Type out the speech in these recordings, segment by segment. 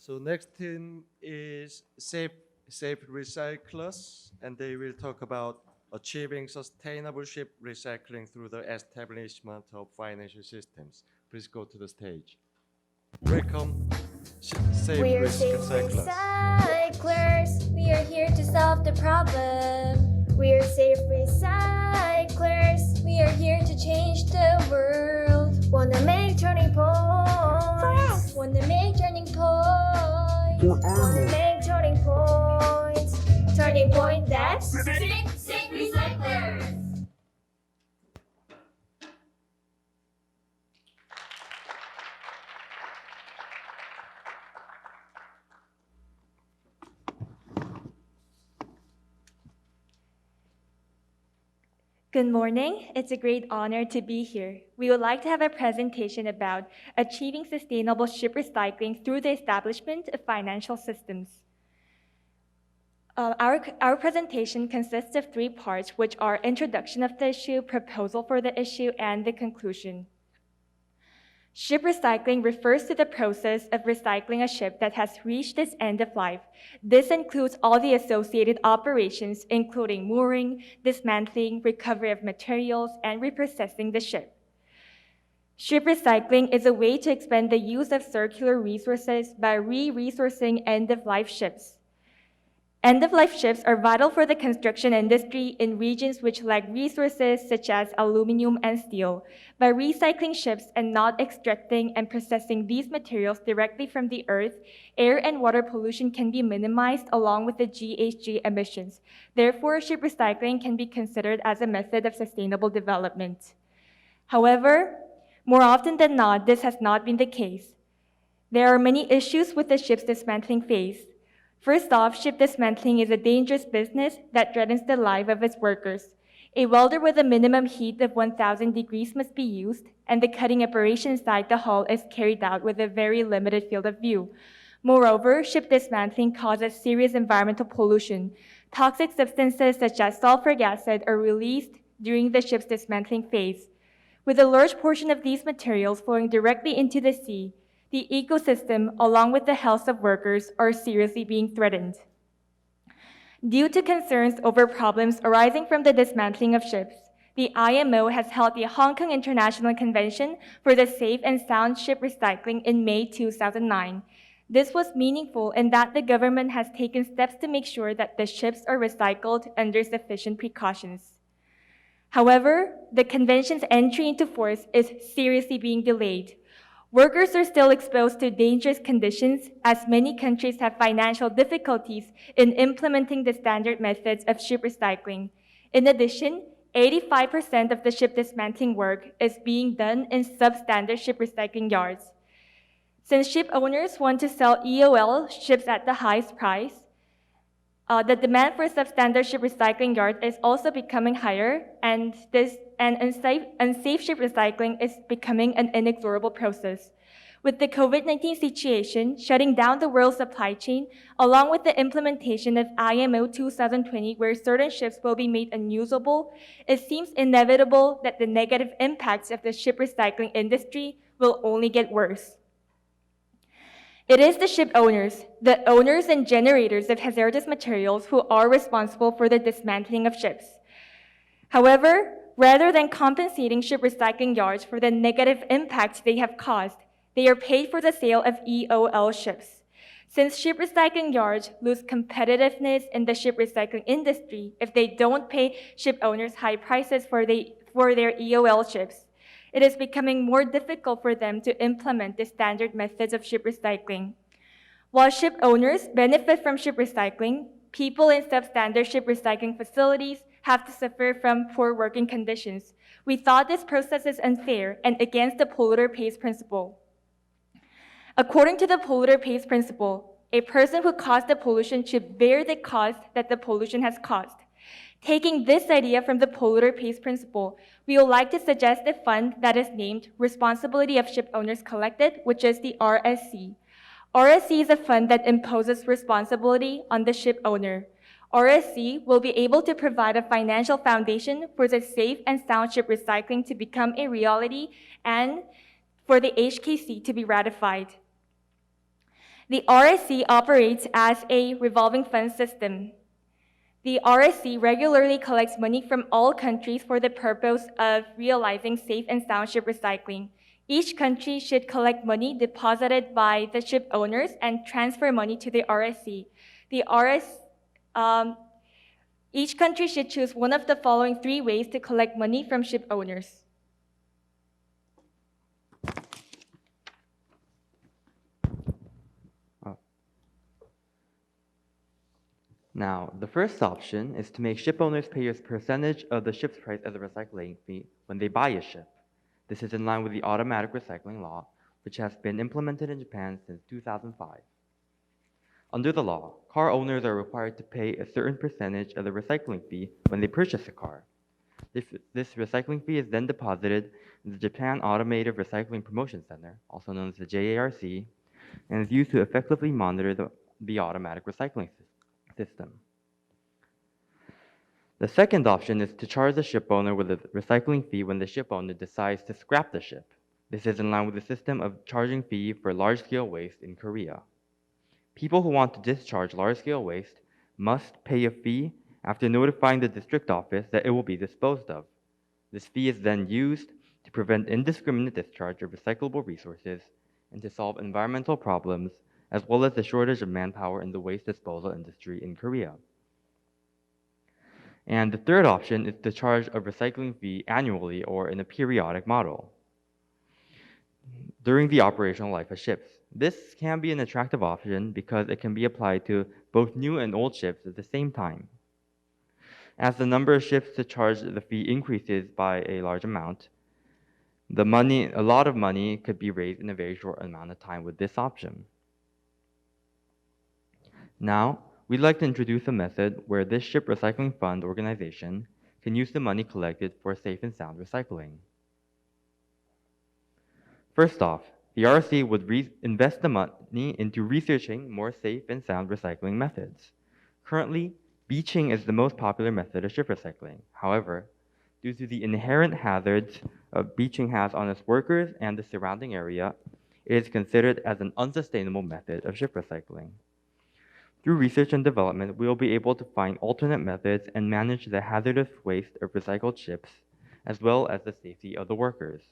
So next thing is safe recyclers, and they will talk about achieving sustainable ship recycling through the establishment of financial systems. Please go to the stage. Welcome, safe We're safe recyclers. We are here to solve the problem. We're safe recyclers. We are here to change the world. Wanna make turning points. Wanna make turning points. Wanna make turning points. Turning point, that's safe recyclers. Good morning. It's a great honor to be here. We would like to have a presentation about achieving sustainable ship recycling through the establishment of financial systems. Our presentation consists of 3 parts, which are introduction of the issue, proposal for the issue, and the conclusion. Ship recycling refers to the process of recycling a ship that has reached its end of life. This includes all the associated operations, including mooring, dismantling, recovery of materials, and reprocessing the ship. Ship recycling is a way to expand the use of circular resources by re-resourcing end-of-life ships. End-of-life ships are vital for the construction industry in regions which lack resources such as aluminum and steel. By recycling ships and not extracting and processing these materials directly from the earth, air and water pollution can be minimized along with the GHG emissions. Therefore, ship recycling can be considered as a method of sustainable development. However, more often than not, this has not been the case. There are many issues with the ship's dismantling phase. First off, ship dismantling is a dangerous business that threatens the life of its workers. A welder with a minimum heat of 1,000 degrees must be used, and the cutting operation inside the hull is carried out with a very limited field of view. Moreover, ship dismantling causes serious environmental pollution. Toxic substances such as sulfuric acid are released during the ship's dismantling phase. With a large portion of these materials flowing directly into the sea, the ecosystem, along with the health of workers, are seriously being threatened. Due to concerns over problems arising from the dismantling of ships, the IMO has held the Hong Kong International Convention for the Safe and Sound Ship Recycling in May 2009. This was meaningful in that the government has taken steps to make sure that the ships are recycled under sufficient precautions. However, the convention's entry into force is seriously being delayed. Workers are still exposed to dangerous conditions as many countries have financial difficulties in implementing the standard methods of ship recycling. In addition, 85% of the ship dismantling work is being done in substandard ship recycling yards. Since ship owners want to sell EOL ships at the highest price, the demand for substandard ship recycling yards is also becoming higher, and unsafe ship recycling is becoming an inexorable process. With the COVID-19 situation shutting down the world supply chain, along with the implementation of IMO 2020, where certain ships will be made unusable, it seems inevitable that the negative impacts of the ship recycling industry will only get worse. It is the ship owners, the owners and generators of hazardous materials, who are responsible for the dismantling of ships. However, rather than compensating ship recycling yards for the negative impact they have caused, they are paid for the sale of EOL ships. Since ship recycling yards lose competitiveness in the ship recycling industry if they don't pay ship owners high prices for their EOL ships, it is becoming more difficult for them to implement the standard methods of ship recycling. While ship owners benefit from ship recycling, people in substandard ship recycling facilities have to suffer from poor working conditions. We thought this process is unfair and against the polluter pays principle. According to the polluter pays principle, a person who caused the pollution should bear the cost that the pollution has caused. Taking this idea from the polluter pays principle, we would like to suggest a fund that is named Responsibility of Ship Owners Collected, which is the RSC. RSC is a fund that imposes responsibility on the ship owner. RSC will be able to provide a financial foundation for the safe and sound ship recycling to become a reality and for the HKC to be ratified. The RSC operates as a revolving fund system. The RSC regularly collects money from all countries for the purpose of realizing safe and sound ship recycling. Each country should collect money deposited by the ship owners and transfer money to the RSC. Each country should choose one of the following 3 ways to collect money from ship owners. Now, the first option is to make ship owners pay a percentage of the ship's price as a recycling fee when they buy a ship. This is in line with the automatic recycling law, which has been implemented in Japan since 2005. Under the law, car owners are required to pay a certain percentage of the recycling fee when they purchase a car. This recycling fee is then deposited in the Japan Automated Recycling Promotion Center, also known as the JARC, and is used to effectively monitor the automatic recycling system. The second option is to charge the ship owner with a recycling fee when the ship owner decides to scrap the ship. This is in line with the system of charging fee for large-scale waste in Korea. People who want to discharge large-scale waste must pay a fee after notifying the district office that it will be disposed of. This fee is then used to prevent indiscriminate discharge of recyclable resources and to solve environmental problems, as well as the shortage of manpower in the waste disposal industry in Korea. And the third option is to charge a recycling fee annually or in a periodic model during the operational life of ships. This can be an attractive option because it can be applied to both new and old ships at the same time. As the number of ships to charge the fee increases by a large amount, a lot of money could be raised in a very short amount of time with this option. Now, we'd like to introduce a method where this ship recycling fund organization can use the money collected for safe and sound recycling. First off, the RC would invest the money into researching more safe and sound recycling methods. Currently, beaching is the most popular method of ship recycling. However, due to the inherent hazards beaching has on its workers and the surrounding area, it is considered as an unsustainable method of ship recycling. Through research and development, we will be able to find alternate methods and manage the hazardous waste of recycled ships, as well as the safety of the workers.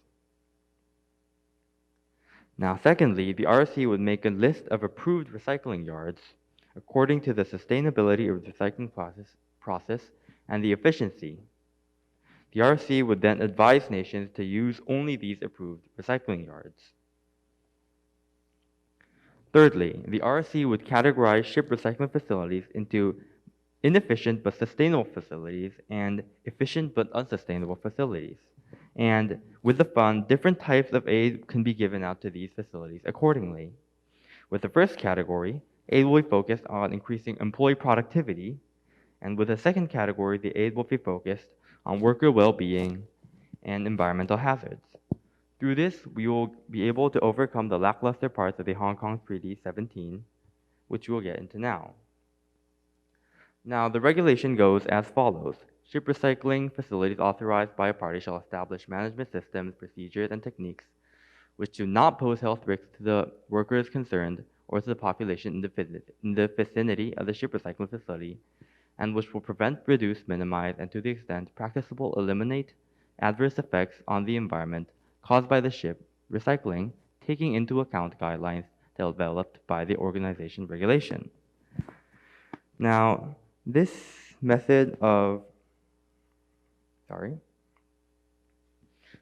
Now, secondly, the RC would make a list of approved recycling yards according to the sustainability of the recycling process and the efficiency. The RC would then advise nations to use only these approved recycling yards. Thirdly, the RC would categorize ship recycling facilities into inefficient but sustainable facilities and efficient but unsustainable facilities. And with the fund, different types of aid can be given out to these facilities accordingly. With the first category, aid will be focused on increasing employee productivity, and with the second category, the aid will be focused on worker well-being and environmental hazards. Through this, we will be able to overcome the lackluster parts of the Hong Kong Treaty 17, which we'll get into now. Now, the regulation goes as follows. Ship recycling facilities authorized by a party shall establish management systems, procedures, and techniques which do not pose health risks to the workers concerned or to the population in the vicinity of the ship recycling facility, and which will prevent, reduce, minimize, and to the extent practicable eliminate adverse effects on the environment caused by the ship recycling, taking into account guidelines developed by the organization regulation. Now, this method of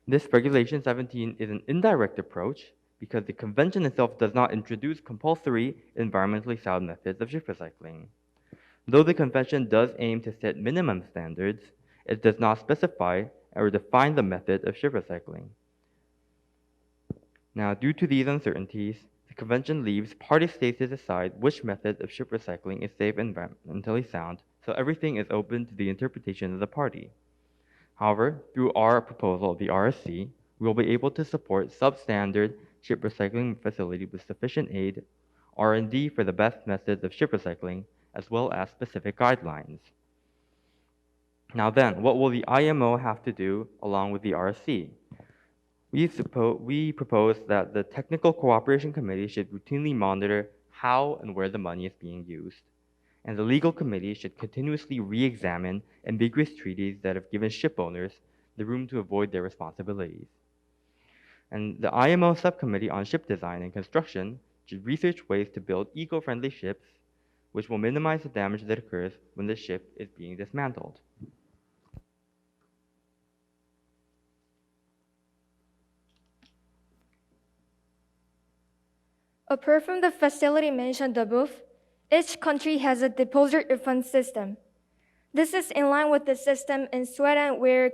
This Regulation 17 is an indirect approach because the convention itself does not introduce compulsory environmentally sound methods of ship recycling. Though the convention does aim to set minimum standards, it does not specify or define the method of ship recycling. Now, due to these uncertainties, the convention leaves party states to decide which method of ship recycling is safe and environmentally sound, so everything is open to the interpretation of the party. However, through our proposal of the RSC, we will be able to support substandard ship recycling facilities with sufficient aid, R&D for the best methods of ship recycling, as well as specific guidelines. Now then, what will the IMO have to do along with the RSC? We propose that the Technical Cooperation Committee should routinely monitor how and where the money is being used. And the legal committee should continuously re-examine ambiguous treaties that have given ship owners the room to avoid their responsibilities. And the IMO subcommittee on ship design and construction should research ways to build eco-friendly ships which will minimize the damage that occurs when the ship is being dismantled. Apart from the facility mentioned above, each country has a deposit refund system. This is in line with the system in Sweden where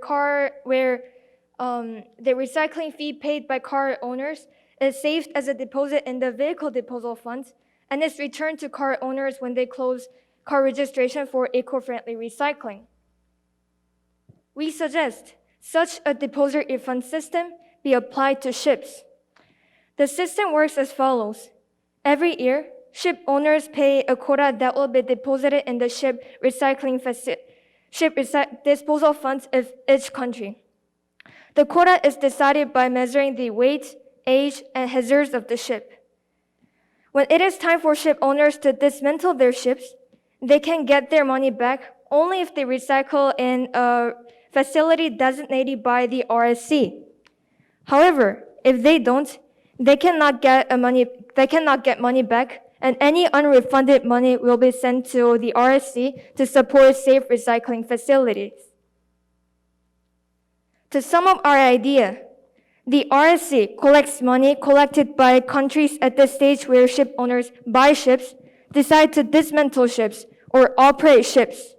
the recycling fee paid by car owners is saved as a deposit in the vehicle disposal fund and is returned to car owners when they close car registration for eco-friendly recycling. We suggest such a deposit refund system be applied to ships. The system works as follows. Every year, ship owners pay a quota that will be deposited in the ship disposal funds of each country. The quota is decided by measuring the weight, age, and hazards of the ship. When it is time for ship owners to dismantle their ships, they can get their money back only if they recycle in a facility designated by the RSC. However, if they don't, they cannot get money back, and any unrefunded money will be sent to the RSC to support safe recycling facilities. To sum up our idea, the RSC collects money collected by countries at the stage where ship owners buy ships, decide to dismantle ships, or operate ships.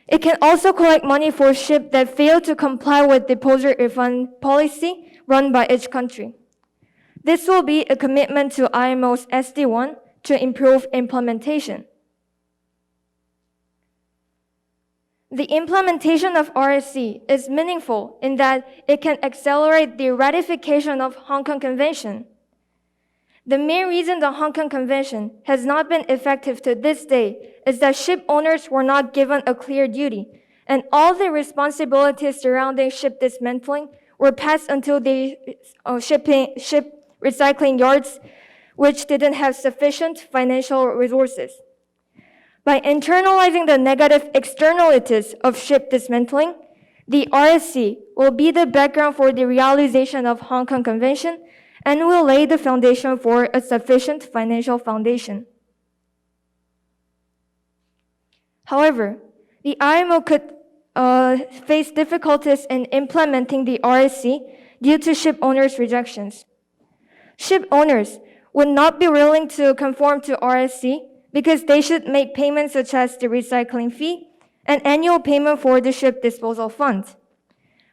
It can also collect money for ships that fail to comply with deposit refund policy run by each country. This will be a commitment to IMO's SD1 to improve implementation. The implementation of RSC is meaningful in that it can accelerate the ratification of Hong Kong Convention. The main reason the Hong Kong Convention has not been effective to this day is that ship owners were not given a clear duty, and all the responsibilities surrounding ship dismantling were passed until the ship recycling yards, which didn't have sufficient financial resources. By internalizing the negative externalities of ship dismantling, the RSC will be the background for the realization of Hong Kong Convention and will lay the foundation for a sufficient financial foundation. However, the IMO could face difficulties in implementing the RSC due to ship owners' rejections. Ship owners would not be willing to conform to RSC because they should make payments such as the recycling fee and annual payment for the ship disposal fund.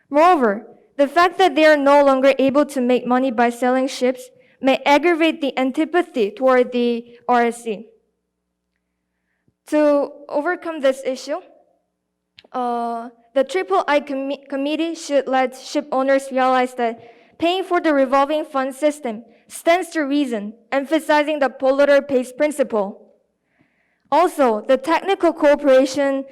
Moreover, the fact that they are no longer able to make money by selling ships may aggravate the antipathy toward the RSC. To overcome this issue, the III Committee should let ship owners realize that paying for the revolving fund system stands to reason, emphasizing the polluter pays principle. Also, the Technical Cooperation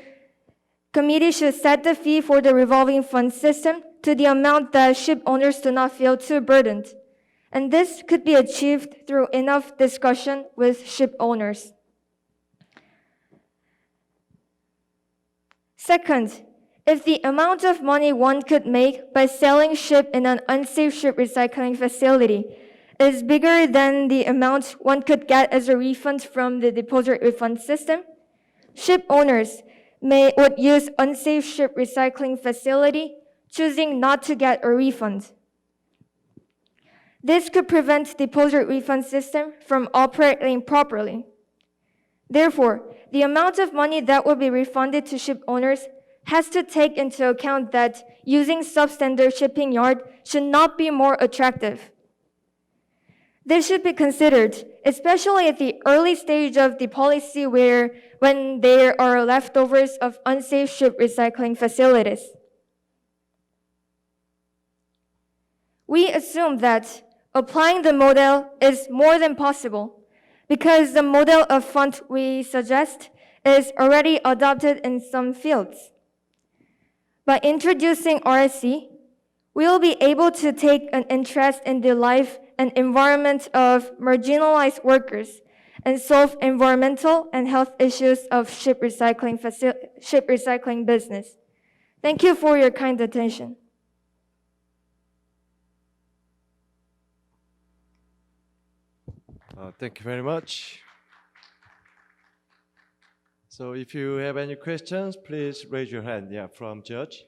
Committee should set the fee for the revolving fund system to the amount that ship owners do not feel too burdened. And this could be achieved through enough discussion with ship owners. Second, if the amount of money one could make by selling ship in an unsafe ship recycling facility is bigger than the amount one could get as a refund from the deposit refund system, ship owners would use unsafe ship recycling facility, choosing not to get a refund. This could prevent deposit refund system from operating properly. Therefore, the amount of money that will be refunded to ship owners has to take into account that using substandard shipping yard should not be more attractive. This should be considered, especially at the early stage of the policy when there are leftovers of unsafe ship recycling facilities. We assume that applying the model is more than possible because the model of fund we suggest is already adopted in some fields. By introducing RSC, we will be able to take an interest in the life and environment of marginalized workers and solve environmental and health issues of ship recycling business. Thank you for your kind attention. Thank you very much. So if you have any questions, please raise your hand. Yeah, from Judge.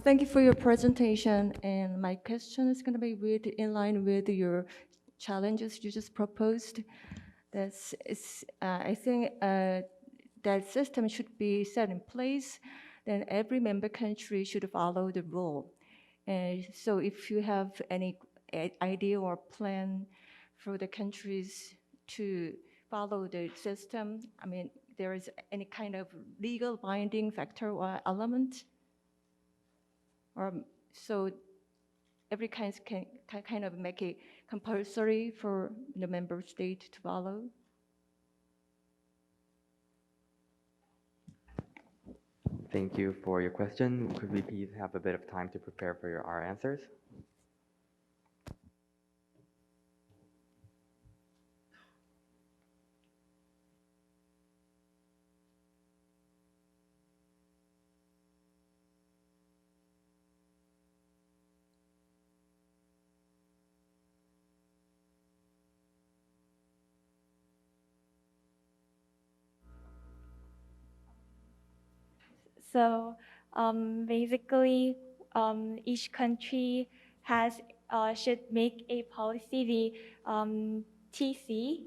Thank you for your presentation, and my question is going to be in line with your challenges you just proposed. I think that system should be set in place, then every member country should follow the rule. And so if you have any idea or plan for the countries to follow the system, I mean, there is any kind of legal binding factor or element? Or so every kind can kind of make it compulsory for the member state to follow? Thank you for your question. Could we please have a bit of time to prepare for our answers? So basically, each country should make a policy. The TC,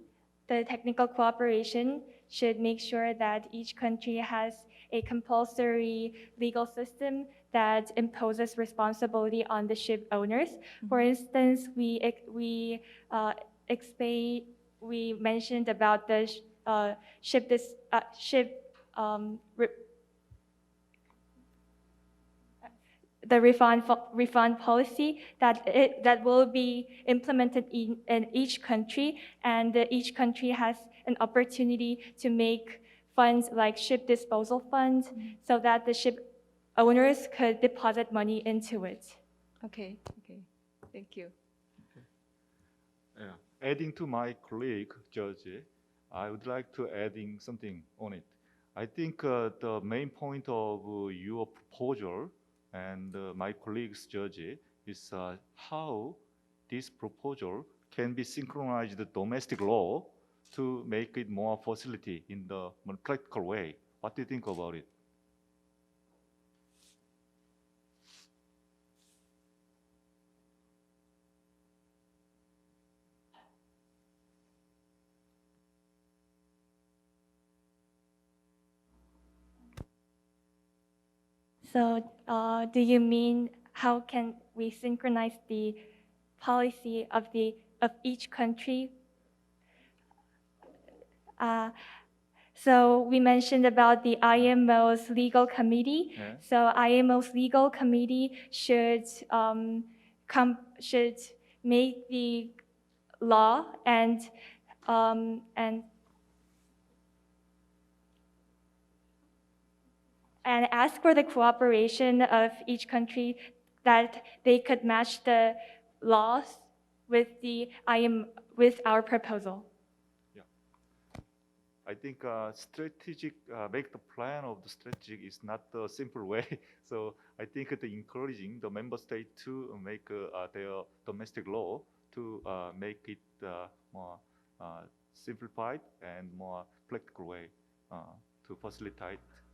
the technical cooperation, should make sure that each country has a compulsory legal system that imposes responsibility on the ship owners. For instance, we mentioned about the the refund policy that will be implemented in each country, and each country has an opportunity to make funds like ship disposal funds, so that the ship owners could deposit money into it. Okay, thank you. Yeah. Adding to my colleague, Judge, I would like to add in something on it. I think the main point of your proposal and my colleague's judge is how this proposal can be synchronized with domestic law to make it more facility in the more practical way. What do you think about it? So do you mean how can we synchronize the policy of each country? So we mentioned about the IMO's legal committee. Yeah. So IMO's legal committee should make the law and ask for the cooperation of each country that they could match the laws with with our proposal. Yeah. I think strategic, make the plan of the strategic is not the simple way. So I think encouraging the member state to make their domestic law to make it more simplified and more practical way to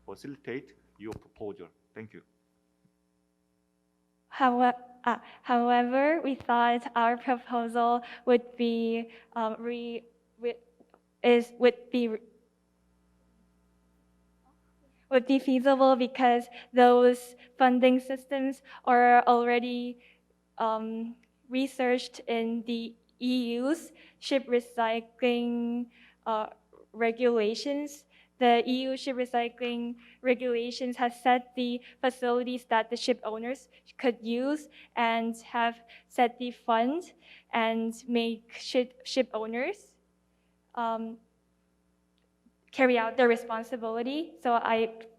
facilitate your proposal. Thank you. However, we thought our proposal would be feasible because those funding systems are already researched in the EU's ship recycling regulations. The EU ship recycling regulations has set the facilities that the ship owners could use and have set the fund and make ship owners carry out their responsibility. So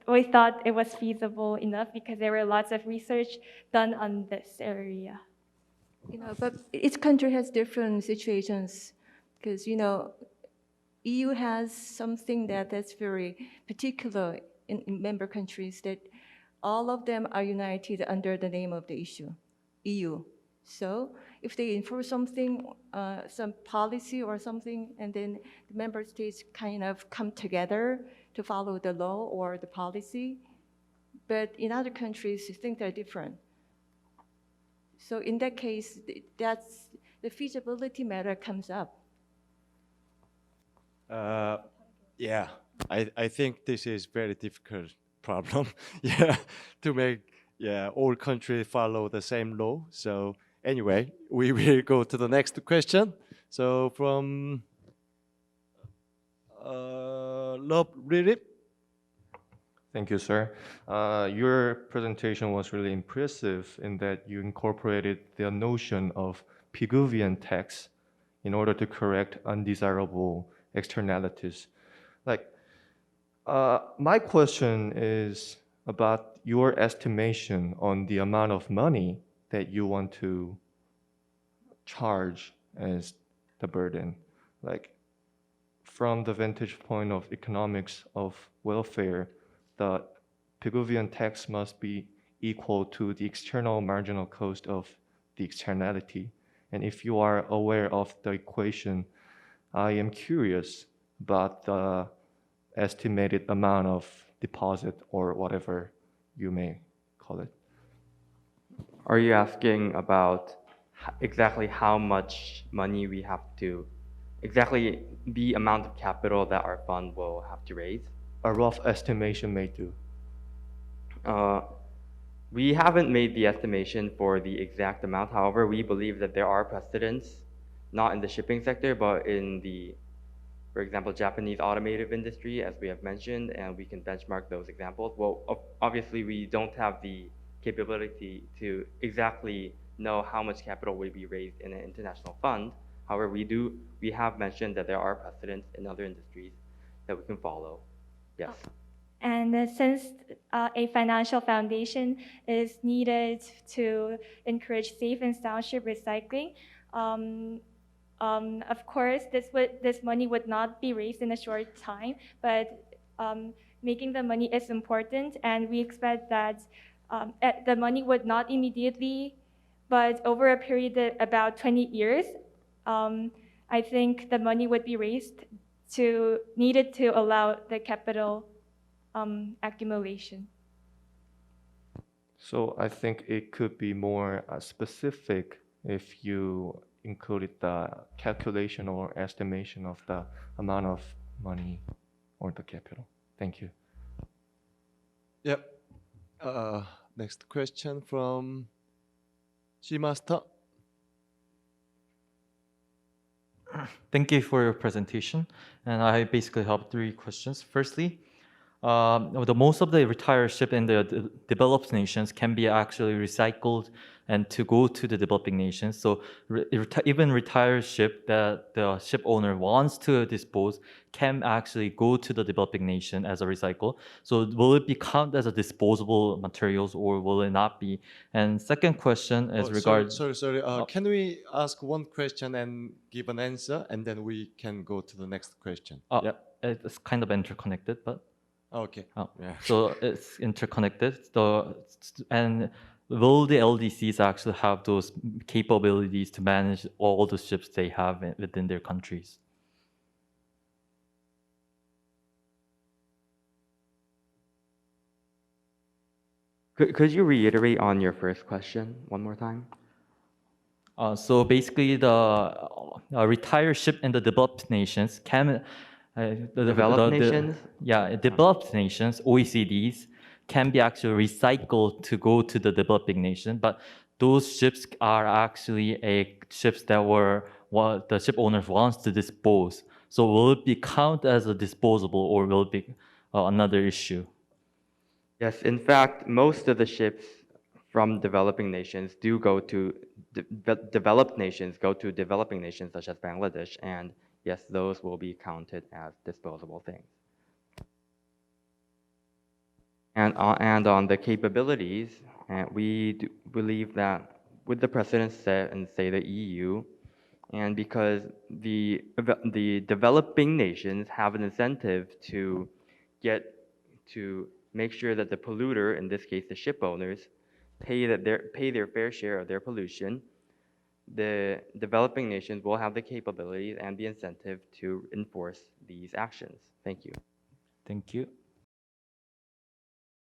we thought it was feasible enough because there were lots of research done on this area. But each country has different situations because, EU has something that's very particular in member countries that all of them are united under the name of the issue, EU. So if they enforce something, some policy or something, and then the member states kind of come together to follow the law or the policy, but in other countries, things are different. So in that case, that's the feasibility matter comes up. Yeah, I think this is very difficult problem. Yeah, to make all countries follow the same law. So anyway, we will go to the next question. So from Lob Ririp. Thank you, sir. Your presentation was really impressive in that you incorporated the notion of Pigouvian tax in order to correct undesirable externalities. My question is about your estimation on the amount of money that you want to charge as the burden. From the vantage point of economics of welfare, the Pigouvian tax must be equal to the external marginal cost of the externality. And if you are aware of the equation, I am curious about the estimated amount of deposit or whatever you may call it. Are you asking about exactly how much money we have to, exactly the amount of capital that our fund will have to raise? A rough estimation may do. We haven't made the estimation for the exact amount. However, we believe that there are precedents, not in the shipping sector, but in the, for example, Japanese automotive industry, as we have mentioned, and we can benchmark those examples. Well, obviously, we don't have the capability to exactly know how much capital will be raised in an international fund. However, we have mentioned that there are precedents in other industries that we can follow. Yes. And since a financial foundation is needed to encourage safe and sound ship recycling, of course, this money would not be raised in a short time, but making the money is important, and we expect that the money would not immediately, but over a period of about 20 years, I think the money would be raised needed to allow the capital accumulation. So I think it could be more specific if you included the calculation or estimation of the amount of money or the capital. Thank you. Yep. Next question from Master. Thank you for your presentation. And I basically have 3 questions. Firstly, most of the retired ship in the developed nations can be actually recycled and to go to the developing nations. So even retired ship that the ship owner wants to dispose can actually go to the developing nation as a recycle. So will it be counted as a disposable materials or will it not be? And second question is regarding... Sorry. Can we ask one question and give an answer, and then we can go to the next question? Yep. It's kind of interconnected, but... Okay. Yeah. So it's interconnected. And will the LDCs actually have those capabilities to manage all the ships they have within their countries? Could you reiterate on your first question one more time? So basically, the retired ship in the developed nations can... developed nations? Developed nations, OECDs, can be actually recycled to go to the developing nation, but those ships are actually ships that were what the ship owner wants to dispose. So will it be counted as a disposable or will it be another issue? Yes, in fact, most of the ships from developing nations do go to developed nations, go to developing nations such as Bangladesh, and yes, those will be counted as disposable things. And on the capabilities, we do believe that with the precedent set in, say, the EU, and because the developing nations have an incentive to make sure that the polluter, in this case the ship owners, pay their fair share of their pollution, the developing nations will have the capabilities and the incentive to enforce these actions. Thank you. Thank you.